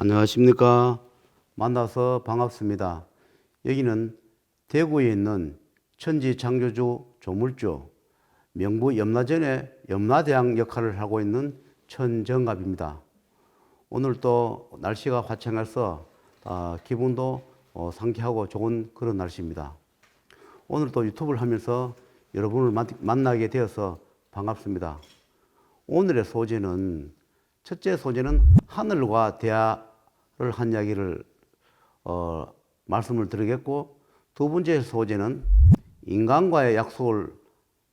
안녕하십니까. 만나서 반갑습니다. 여기는 대구에 있는 천지창조주 조물주 명부 염라전의 염라대왕 역할을 하고 있는 천정갑입니다. 오늘 또 날씨가 화창해서 기분도 상쾌하고 좋은 그런 날씨입니다. 오늘 또 유튜브를 하면서 여러분을 만나게 되어서 반갑습니다. 오늘의 소재는 첫째 소재는 하늘과 대화를 한 이야기를 말씀을 드리겠고, 두 번째 소재는 인간과의 약속을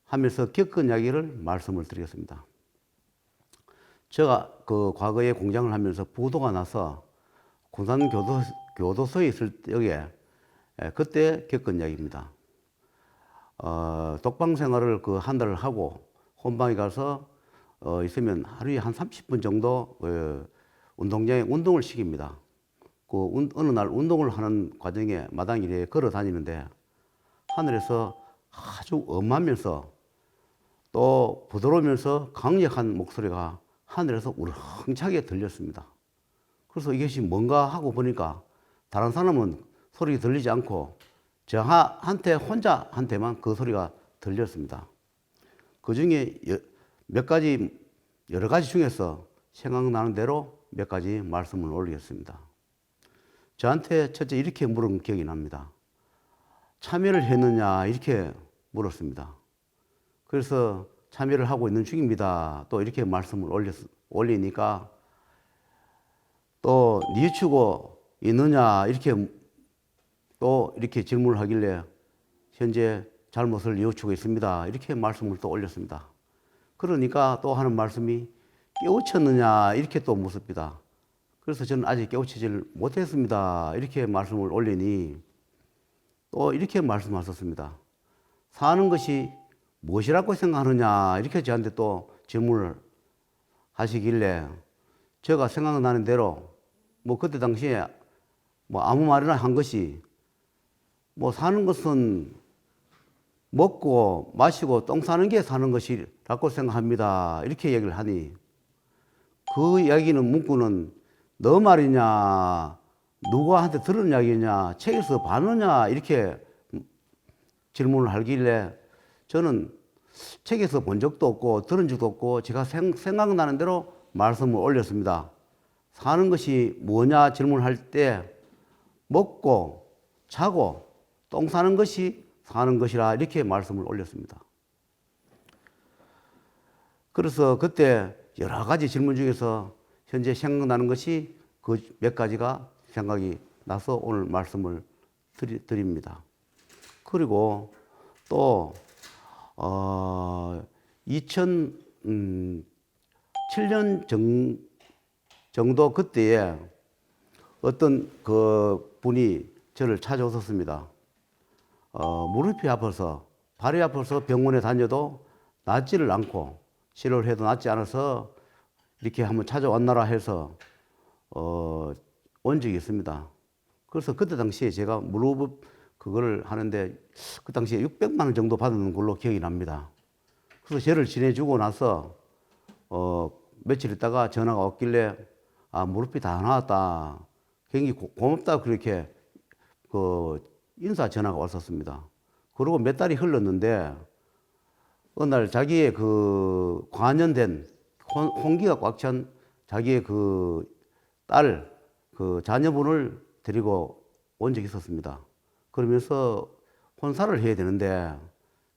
하면서 겪은 이야기를 말씀을 드리겠습니다. 제가 그 과거에 공장을 하면서 부도가 나서 군산 교도소에 있을 때에 그때 겪은 이야기입니다. 독방 생활을 그 한 달을 하고 혼방에 가서 있으면 하루에 한 30분 정도 운동장에 운동을 시킵니다. 어느 날 운동을 하는 과정에 마당 이래 걸어 다니는데 하늘에서 아주 엄하면서 또 부드러우면서 강력한 목소리가 하늘에서 우렁차게 들렸습니다. 그래서 이것이 뭔가 하고 보니까 다른 사람은 소리가 들리지 않고 혼자한테만 그 소리가 들렸습니다. 그 중에 여러 가지 중에서 생각나는 대로 몇 가지 말씀을 올리겠습니다. 저한테 첫째 이렇게 물은 기억이 납니다. 참여를 했느냐 이렇게 물었습니다. 그래서 참여를 하고 있는 중입니다. 또 이렇게 말씀을 올리니까 또 뉘우치고 있느냐 이렇게 질문을 하길래 현재 잘못을 뉘우치고 있습니다. 이렇게 말씀을 또 올렸습니다. 그러니까 또 하는 말씀이 깨우쳤느냐 이렇게 또 묻습니다. 그래서 저는 아직 깨우치지를 못했습니다. 이렇게 말씀을 올리니 또 이렇게 말씀하셨습니다. 사는 것이 무엇이라고 생각하느냐 이렇게 저한테 또 질문을 하시길래 제가 생각나는 대로 그때 당시에 아무 말이나 한 것이 사는 것은 먹고 마시고 똥 싸는 게 사는 것이라고 생각합니다. 이렇게 얘기를 하니 그 이야기는 문구는 너 말이냐 누구한테 들은 이야기냐 책에서 봤느냐 이렇게 질문을 하길래 저는 책에서 본 적도 없고 들은 적도 없고 제가 생각나는 대로 말씀을 올렸습니다. 사는 것이 뭐냐 질문할 때 먹고 자고 똥 싸는 것이 사는 것이라 이렇게 말씀을 올렸습니다. 그래서 그때 여러 가지 질문 중에서 현재 생각나는 것이 그 몇 가지가 생각이 나서 오늘 말씀을 드립니다. 그리고 또 2007년 정도 그때에 어떤 그 분이 저를 찾아오셨습니다. 무릎이 아파서 발이 아파서 병원에 다녀도 낫지를 않고 치료를 해도 낫지 않아서 이렇게 한번 찾아왔나라 해서 온 적이 있습니다. 그래서 그때 당시에 제가 무릎 그거를 하는데 그 당시에 600만 원 정도 받은 걸로 기억이 납니다. 그래서 저를 지내주고 나서 며칠 있다가 전화가 왔길래 무릎이 다 나왔다. 굉장히 고맙다 그렇게 인사 전화가 왔었습니다. 그리고 몇 달이 흘렀는데 어느 날 자기의 관연된 홍기가 꽉 찬 자기의 딸 자녀분을 데리고 온 적이 있었습니다. 그러면서 혼사를 해야 되는데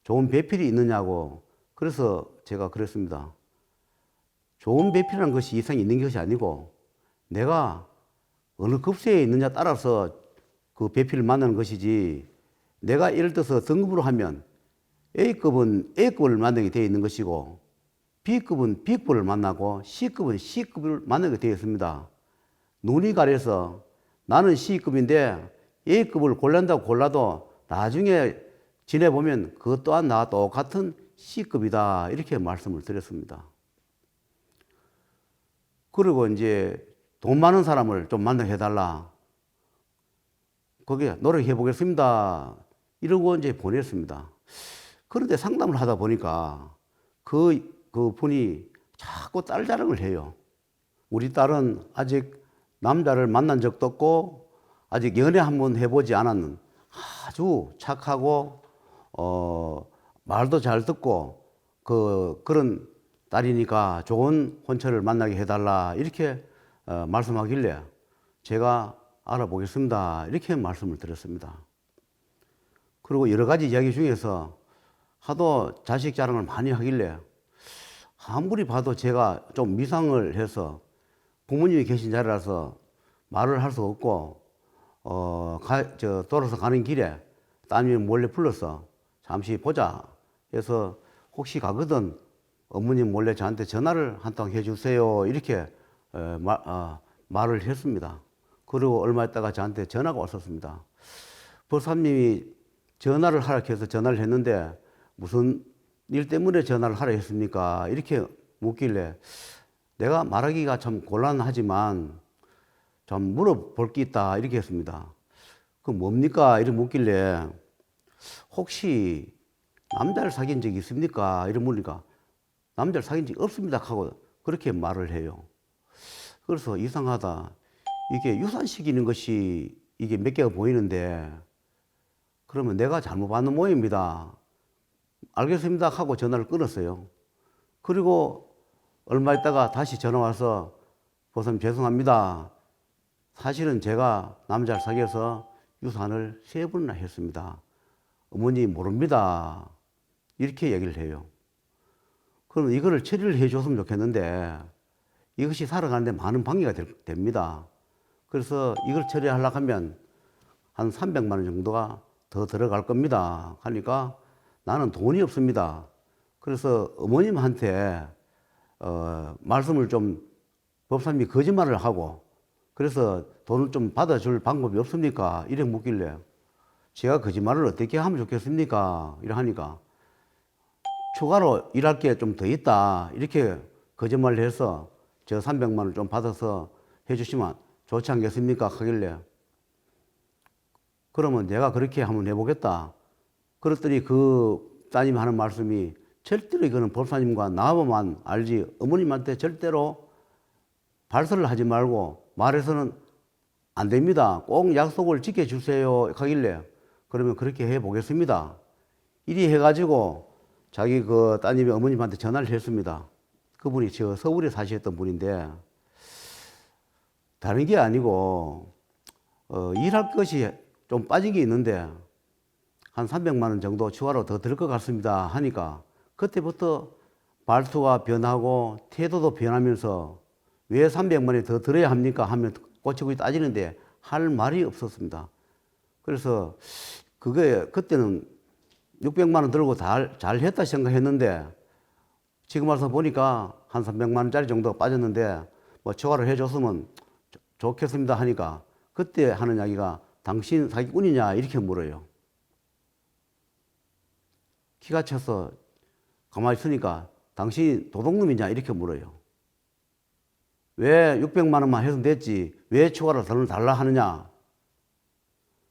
좋은 배필이 있느냐고 그래서 제가 그랬습니다. 좋은 배필이라는 것이 이상이 있는 것이 아니고 내가 어느 급수에 있느냐 따라서 그 배필을 만나는 것이지 내가 예를 들어서 등급으로 하면 A급은 A급을 만나게 되어 있는 것이고 B급은 B급을 만나고 C급은 C급을 만나게 되어 있습니다. 눈이 가려서 나는 C급인데 A급을 골란다고 골라도 나중에 지내보면 그것 또한 나와 똑같은 C급이다 이렇게 말씀을 드렸습니다. 그리고 이제 돈 많은 사람을 좀 만나게 해달라. 거기에 노력해 보겠습니다. 이러고 이제 보냈습니다. 그런데 상담을 하다 보니까 그 분이 자꾸 딸 자랑을 해요. 우리 딸은 아직 남자를 만난 적도 없고 아직 연애 한번 해보지 않았는 아주 착하고 말도 잘 듣고 그런 딸이니까 좋은 혼처를 만나게 해달라 이렇게 말씀하길래 제가 알아보겠습니다 이렇게 말씀을 드렸습니다. 그리고 여러 가지 이야기 중에서 하도 자식 자랑을 많이 하길래 아무리 봐도 제가 좀 미상을 해서 부모님이 계신 자리라서 말을 할 수 없고 돌아서 가는 길에 따님이 몰래 불러서 잠시 보자 해서 혹시 가거든 어머님 몰래 저한테 전화를 한 통 해주세요 이렇게 말을 했습니다. 그리고 얼마 있다가 저한테 전화가 왔었습니다. 법사님이 전화를 하라 해서 전화를 했는데 무슨 일 때문에 전화를 하라 했습니까? 이렇게 묻길래 내가 말하기가 참 곤란하지만 좀 물어볼 게 있다 이렇게 했습니다. 그 뭡니까? 이렇게 묻길래 혹시 남자를 사귄 적이 있습니까? 이렇게 물으니까 남자를 사귄 적이 없습니다 하고 그렇게 말을 해요. 그래서 이상하다. 이게 유산시키는 것이 이게 몇 개가 보이는데 그러면 내가 잘못 받는 모양입니다. 알겠습니다 하고 전화를 끊었어요. 그리고 얼마 있다가 다시 전화 와서 보쌈 죄송합니다. 사실은 제가 남자를 사귀어서 유산을 3번이나 했습니다. 어머니 모릅니다. 이렇게 얘기를 해요. 그러면 이거를 처리를 해줬으면 좋겠는데 이것이 살아가는데 많은 방해가 됩니다. 그래서 이걸 처리하려고 하면 한 300만 원 정도가 더 들어갈 겁니다. 하니까 나는 돈이 없습니다. 그래서 어머님한테 말씀을 좀 법사님이 거짓말을 하고 그래서 돈을 좀 받아줄 방법이 없습니까? 이래 묻길래 제가 거짓말을 어떻게 하면 좋겠습니까? 이래 하니까 추가로 일할 게 좀 더 있다. 이렇게 거짓말을 해서 저 300만 원을 좀 받아서 해주시면 좋지 않겠습니까? 하길래 그러면 내가 그렇게 한번 해보겠다. 그랬더니 그 따님이 하는 말씀이 절대로 이거는 법사님과 나만 알지 어머님한테 절대로 발설을 하지 말고 말해서는 안 됩니다. 꼭 약속을 지켜주세요. 하길래 그러면 그렇게 해보겠습니다. 이리 해가지고 자기 그 따님이 어머님한테 전화를 했습니다. 그분이 저 서울에 사시던 분인데 다른 게 아니고 일할 것이 좀 빠진 게 있는데 한 300만 원 정도 추가로 더 들 것 같습니다 하니까 그때부터 말투가 변하고 태도도 변하면서 왜 300만 원이 더 들어야 합니까 하면 꼬치꼬치 따지는데 할 말이 없었습니다. 그래서 그때는 600만 원 들고 잘 했다 생각했는데 지금 와서 보니까 한 300만 원짜리 정도가 빠졌는데 뭐 추가를 해줬으면 좋겠습니다 하니까 그때 하는 이야기가 당신 사기꾼이냐 이렇게 물어요. 기가 차서 가만히 있으니까 당신 도둑놈이냐 이렇게 물어요. 왜 600만 원만 해서 됐지 왜 추가로 돈을 달라 하느냐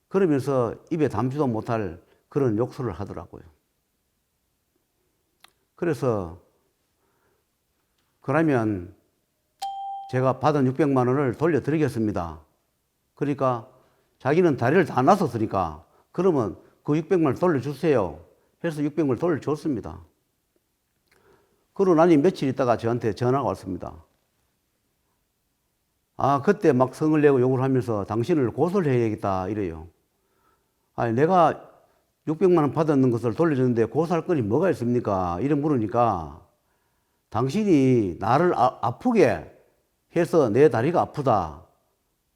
그러면서 입에 담지도 못할 그런 욕설을 하더라고요. 그래서 그러면 제가 받은 600만 원을 돌려드리겠습니다. 그러니까 자기는 다리를 다 놨었으니까 그러면 그 600만 원 돌려주세요 해서 600만 원을 돌려줬습니다. 그러고 나니 며칠 있다가 저한테 전화가 왔습니다. 아, 그때 막 성을 내고 욕을 하면서 당신을 고소를 해야겠다 이래요. 아니, 내가 600만 원 받았는 것을 돌려줬는데 고소할 건이 뭐가 있습니까? 이래 물으니까 당신이 나를 아프게 해서 내 다리가 아프다.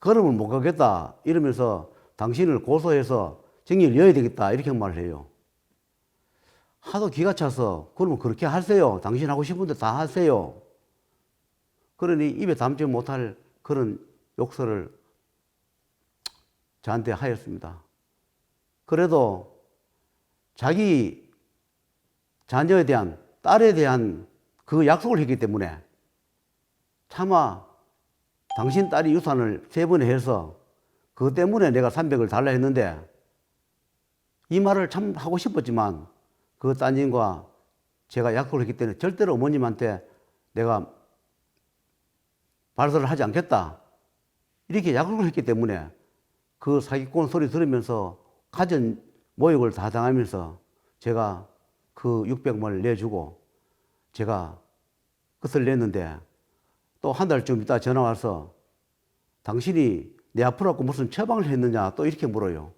걸음을 못 가겠다. 이러면서 당신을 고소해서 징계를 이어야 되겠다. 이렇게 말을 해요. 하도 기가 차서 그러면 그렇게 하세요. 당신 하고 싶은데 다 하세요. 그러니 입에 담지 못할 그런 욕설을 저한테 하였습니다. 그래도 자기 자녀에 대한 딸에 대한 그 약속을 했기 때문에 차마 당신 딸이 유산을 3번에 해서 그것 때문에 내가 300을 달라 했는데 이 말을 참 하고 싶었지만 그 따님과 제가 약속을 했기 때문에 절대로 어머님한테 내가 발설을 하지 않겠다. 이렇게 약속을 했기 때문에 그 사기꾼 소리 들으면서 가전 모욕을 다 당하면서 제가 그 600만 원을 내주고 제가 끝을 냈는데 또 한 달쯤 있다 전화 와서 당신이 내 앞으로 갖고 무슨 처방을 했느냐 또 이렇게 물어요.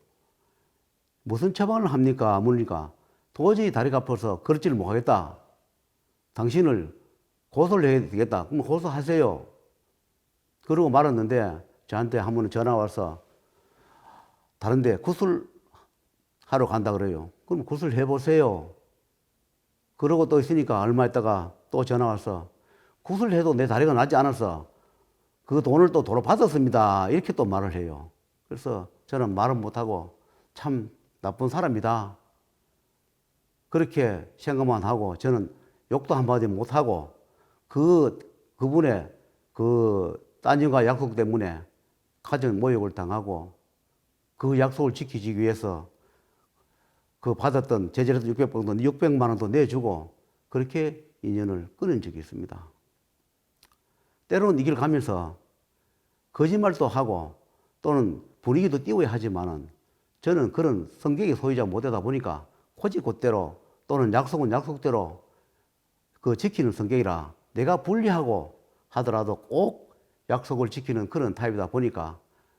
무슨 처방을 합니까? 물으니까 도저히 다리가 아파서 걸지를 못하겠다. 당신을 고소를 해야 되겠다. 그럼 고소하세요. 그러고 말았는데 저한테 한 번 전화 와서 다른데 구술하러 간다 그래요. 그럼 구술 해보세요. 그러고 또 있으니까 얼마 있다가 또 전화 와서 구술해도 내 다리가 낫지 않아서 그 돈을 또 도로 받았습니다. 이렇게 또 말을 해요. 그래서 저는 말은 못하고 참 나쁜 사람이다. 그렇게 생각만 하고 저는 욕도 한마디 못하고 그분의 그 따님과 약속 때문에 가정 모욕을 당하고 그 약속을 지키기 위해서 그 받았던 제재에서 600만 원도 내주고 그렇게 인연을 끊은 적이 있습니다. 때로는 이 길 가면서 거짓말도 하고 또는 분위기도 띄워야 하지만은 저는 그런 성격의 소유자 못 되다 보니까 고집곧대로 또는 약속은 약속대로 그 지키는 성격이라 내가 불리하고 하더라도 꼭 약속을 지키는 그런 타입이다 보니까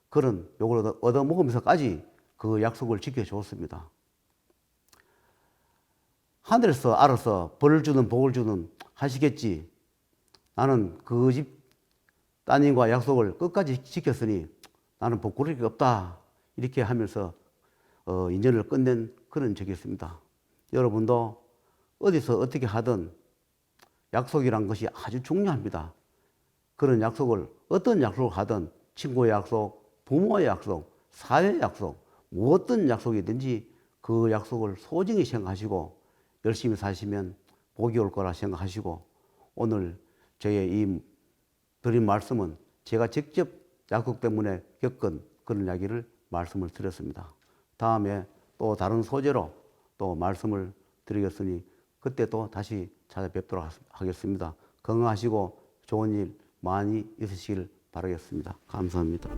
그런 욕을 얻어먹으면서까지 그 약속을 지켜줬습니다. 하늘에서 알아서 벌을 주는 복을 주는 하시겠지. 나는 그 집 따님과 약속을 끝까지 지켰으니 나는 부끄러울 게 없다. 이렇게 하면서 인연을 끝낸 그런 적이 있습니다. 여러분도 어디서 어떻게 하든 약속이란 것이 아주 중요합니다. 그런 약속을 어떤 약속을 하든 친구의 약속, 부모의 약속, 사회의 약속, 무엇든 약속이든지 그 약속을 소중히 생각하시고 열심히 사시면 복이 올 거라 생각하시고 오늘 저의 이 드린 말씀은 제가 직접 약속 때문에 겪은 그런 이야기를 말씀을 드렸습니다. 다음에 또 다른 소재로 또 말씀을 드리겠으니 그때 또 다시 찾아뵙도록 하겠습니다. 건강하시고 좋은 일 많이 있으시길 바라겠습니다. 감사합니다.